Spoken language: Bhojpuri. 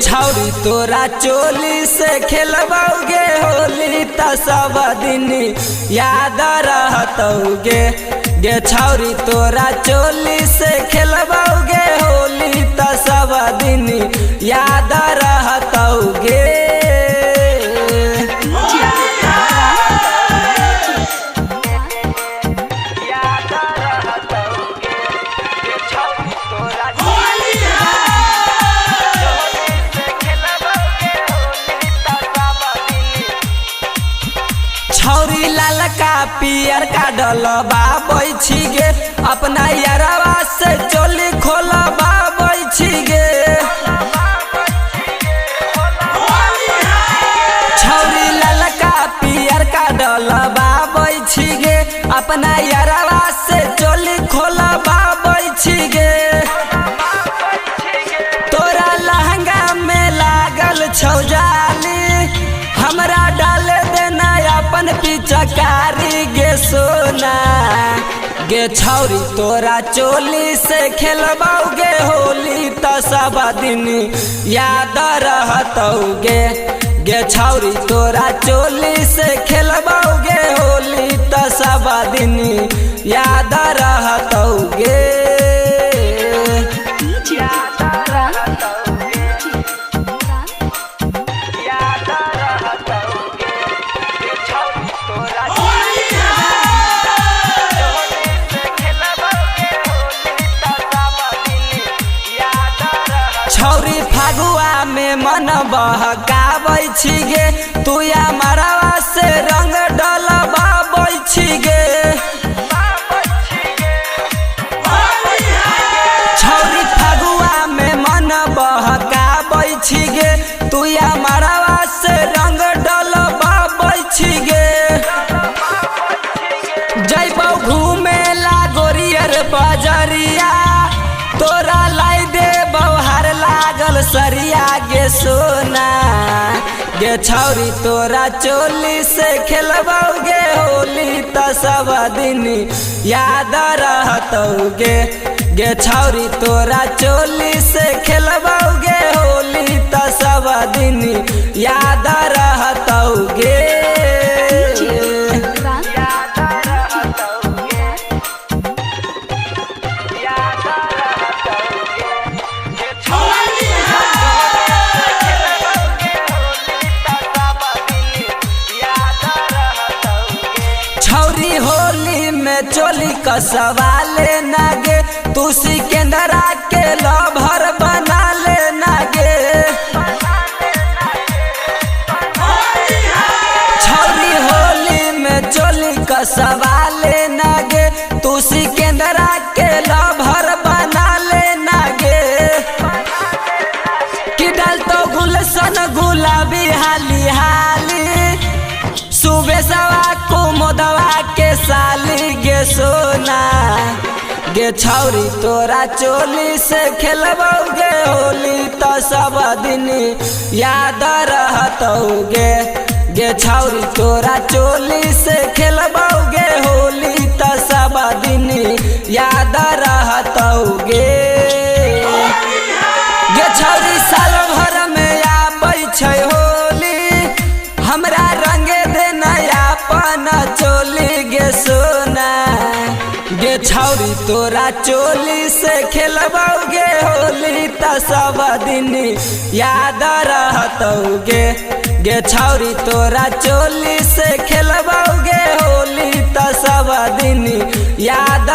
छौरी तोरा चोली से खेलबौगे होली त सब दिन याद रहतौगे। गे छौरी तोरा चोली से खेलबौगे होली त सब दिन याद रहतौगे। छौरी लालका पियर का डलबा बैछिगे अपना यारवा से चोली खोलबा बैछिगे। छौरी लालका पियर का डलबा बैछिगे अपना यारवा से चोली खोलबा बैछिगे। तोरा लहंगा में लागल छौजाली हमरा डाले देना अपन पिचकारी गे सोना। गे छौरी तोरा चोली से खेलबौगे होली त सब दिन याद रहतौगे। गे छौरी तोरा चोली से खेलबौगे होली त सब दिन याद रहतौगे। छौरी फगुआ में मन बहकाबै छिगे तू या मरवा से रंग डलबाबै छिगे। छौरी फगुआ में मन बहकाबै छिगे तू या मरवा से रंग डलबाबै छिगे। जइबौ घूमे ला गोरियर बजरिया तोरा लाई देबौ हार लागल सरिया गे सोना। गे छौरी तोरा चोली से खेलबौगे होली त सब दिन याद रहतौगे। गे छौरी तोरा चोली से खेलबौगे होली त सब दिन याद रहतौगे। छौरी होली में चोली कसवा लेना गे तू सिकंदरा के लभर बना लेना गे। छौरी होली में चोली कसवा लेना गे तू सिकंदरा के लभर बना लेना गे। कि डालतो गुलशन गुलाबी हाली हाली सुबह सवा कुमुदवा के साली गे सोना। गे छौरी तोरा चोली से खेलबौगे होली त सब दिन याद रहतौगे। गे छौरी तोरा चोली से खेलबौगे होली त सब दिन याद रहतौगे। गे छौरी साल भर में आबै छै होली हमरा रंगे देना अपन चोली गे सोना। गे छौरी तोरा चोली से खेलबौगे होली त सब दिन याद रहतौगे। गे छौरी तोरा चोली से खेलबौगे होली त सब दिन याद